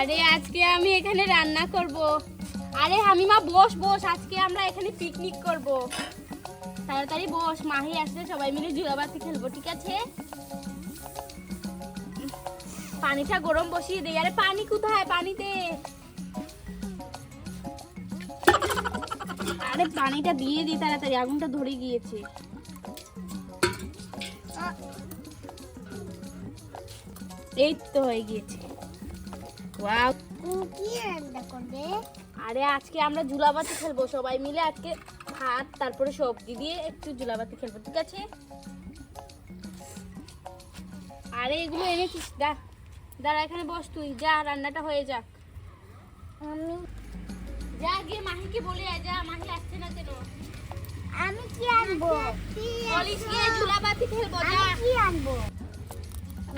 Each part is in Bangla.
আরে আজকে আমি এখানে রান্না করব। আরে হামিমা বস বস, আজকে আমরা এখানে পিকনিক করব। তাড়াতাড়ি বস, মাহি আসলে সবাই মিলে ঝুলাবাতি খেলবো, ঠিক আছে? পানিটা গরম বসিয়ে দে। আরে পানি কোথায়? পানিতে আরে পানিটা দিয়ে দি তাড়াতাড়ি, আগুনটা ধরে গিয়েছে। এই তো হয়ে গিয়েছে। ওয়াও, কি রান্না করবে? আরে আজকে আমরা ঝুলাবাতি খেলবো সবাই মিলে। আজকে ভাত তারপরে সবজি দিয়ে একটু ঝুলাবাতি খেলবো, ঠিক আছে? আরে এগুলো এনেছিস, দাঁড়া এখানে বস, তুই যা, রান্নাটা হয়ে যাক। আমি যা গিয়ে মাহিকে বলে আয়, যা, মাহি আসছে না কেন? আমি কি আনবো? বলিস গিয়ে ঝুলাবাতি খেলবো, যা। আমি কি আনবো?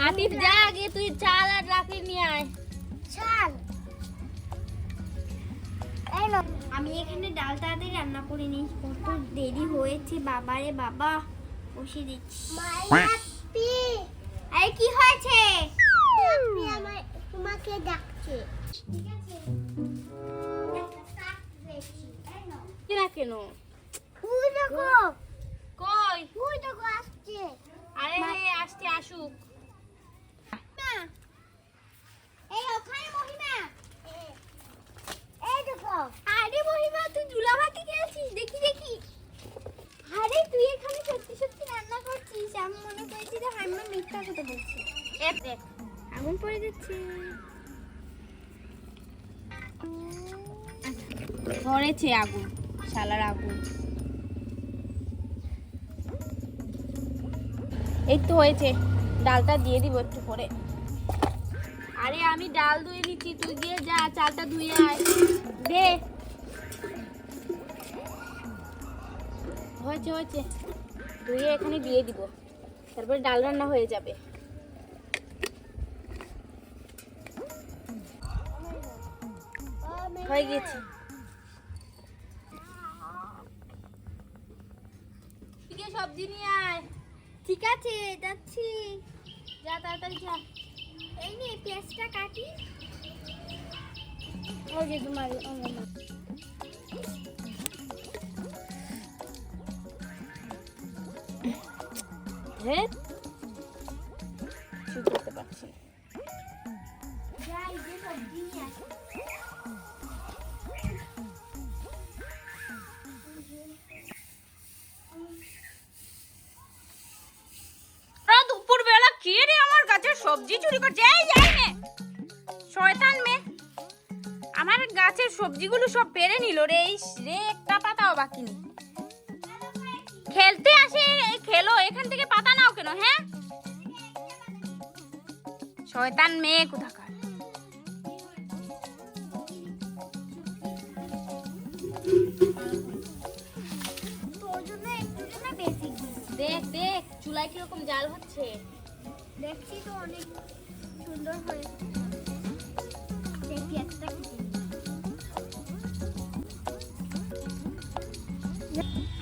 আতিফ যা গিয়ে তুই চাল আর লাকড়ি নিয়ে আয়। চল। এই লো, আমি এখানে ডাল তাড়াতাড়ি রান্না করে নিই, কত দেরি হয়েছে। বাবারে বাবা, বসে দিচ্ছি। মায়াপি, এই কি হয়েছে? আপনি আমার তোমাকে ডাকছে। ঠিক আছে, একটা কাট রেখেছি। এই নাও। কি না কেন? ওই দেখো, কই? ওই দেখো আসছে। আরে আসতে আসুক। এই ওখানে মহিমা, এই দেখো। আরে মহিমা, তুই ঝুলাবাতি খেলছিস? দেখি দেখি। আরে তুই এখানে সত্যি সত্যি রান্না করছিস? আমি মনে করেছি যে হাইমা মিথ্যা কথা বলছে। দেখ আগুন পড়ে যাচ্ছে। ধরেছে আগুন, শালার আগুন। এই তো হয়েছে, ডালটা দিয়ে দিব একটু পরে। আরে আমি ডাল ধুয়ে নিচ্ছি, তুই গিয়ে যা চালটা ধুয়ে আয়। দে, হয়েছে হয়েছে, ধুয়ে এখানে দিয়ে দিব, তারপরে ডাল রান্না হয়ে যাবে। হয়ে গেছে। সবজি নিয়ে আয়। ঠিক আছে, যাচ্ছি। যা তাড়াতাড়ি যা। এই নে পেঁয়াজটা কাটি। ওই যে তোমার হ্যাঁ, কিছু করতে পারছি না। যাই যে সবজি নিয়ে আসি। দুপুর বেলা কে রে আমার গাছের সবজি চুরি করছে? এই নে শয়তান মেয়ে, আমার গাছের সবজিগুলো সব পেরে নিল রে। রে একটা পাতাও বাকি নেই। খেলতে আসে, খেলো, এখান থেকে পাতা নাও কেন? হ্যাঁ, শয়তান মেয়ে কোথাকার। তোর জন্য একটু জন্য বেশি দিয়েছি। দেখ দেখ চুলায় কিরকম জাল হচ্ছে। দেখছি তো অনেক সুন্দর হয়েছে। দেখি একটা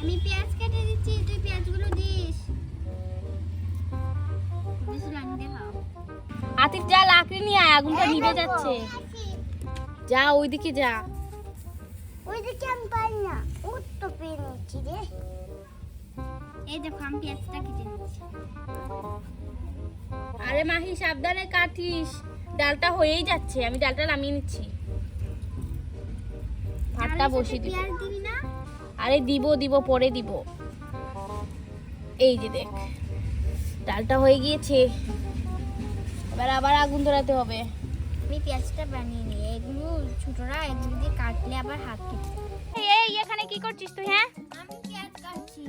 আমি পেঁয়াজ কেটে দিচ্ছি, তুই পেঁয়াজগুলো দিস। আতিফ যা লাকড়ি নিয়ে আয়, আগুনটা নিভে যাচ্ছে। যা ওইদিকে যা। ওইদিকে আমি পারি না, তো পেয়ে নিচ্ছি রে। এই দেখো আমি পেঁয়াজটা কেটে নিচ্ছি। আরে মাহি সাবধানে কাটিস, ডালটা হয়েই যাচ্ছে। আমি ডালটা নামিয়ে নিচ্ছি, ভাতটা বসিয়ে দিব। পেঁয়াজ দিবি না? আরে দিব দিব, পরে দিব। এই যে দেখ, ডালটা হয়ে গিয়েছে, এবার আবার আগুন ধরাতে হবে। আমি পেঁয়াজটা বানিয়ে নিই। এগুলো ছোটরা, এগুলো দিয়ে কাটলে আবার হাত কেটে। এই এখানে কি করছিস তুই? হ্যাঁ, আমি পেঁয়াজ কাটছি।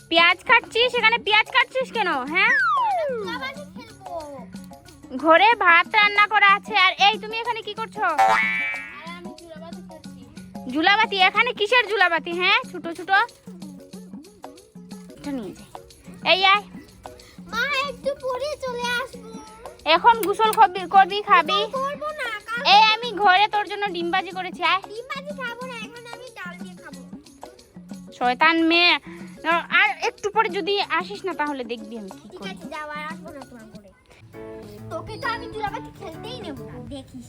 পেঁয়াজ কাটছিস? এখানে পেঁয়াজ কাটছিস কেন? হ্যাঁ, ঝুলাবাতি খেলবো। ঘরে ভাত রান্না করা আছে। আর এই তুমি এখানে কি করছো? আমি ঝুলাবাতি করছি। ঝুলাবাতি? এখানে কিসের ঝুলাবাতি? হ্যাঁ, ছোট ছোট নিয়ে যাই। এই আয়, মা একটু পরে চলে আসবো। এখন গোসল করবি, খাবি? করবো না, এই আমি ঘরে তোর জন্য ডিম ভাজি করেছি, আয়। ডিম ভাজি খাবো না, এখন আমি ডাল দিয়ে খাবো। শয়তান মেয়ে, আর একটু পরে যদি আসিস না তাহলে দেখবি আমি কি ঠিক করি। আছে, যাও, আর আসবো না তোমার ঘরে। তোকে তো আমি ঝুলাবাতি খেলতেই নেব না। দেখিস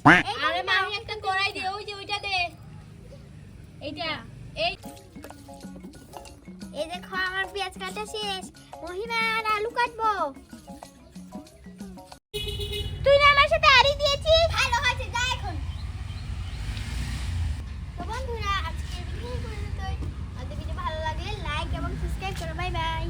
আরে মামি একটা কড়াই দে, ওই যে ওইটা দে, এইটা এই এই দেখো আমার পেঁয়াজ কাটা শেষ। মহিমা আর আলু কাটবো। তুই না আমার সাথে আড়ি দিয়েছিস। ভালো হয়েছে, যা এখন। তো বন্ধুরা আজকের ভিডিও পর্যন্তই। আমাদের ভিডিও ভালো লাগলে লাইক এবং সাবস্ক্রাইব করো। Bye bye.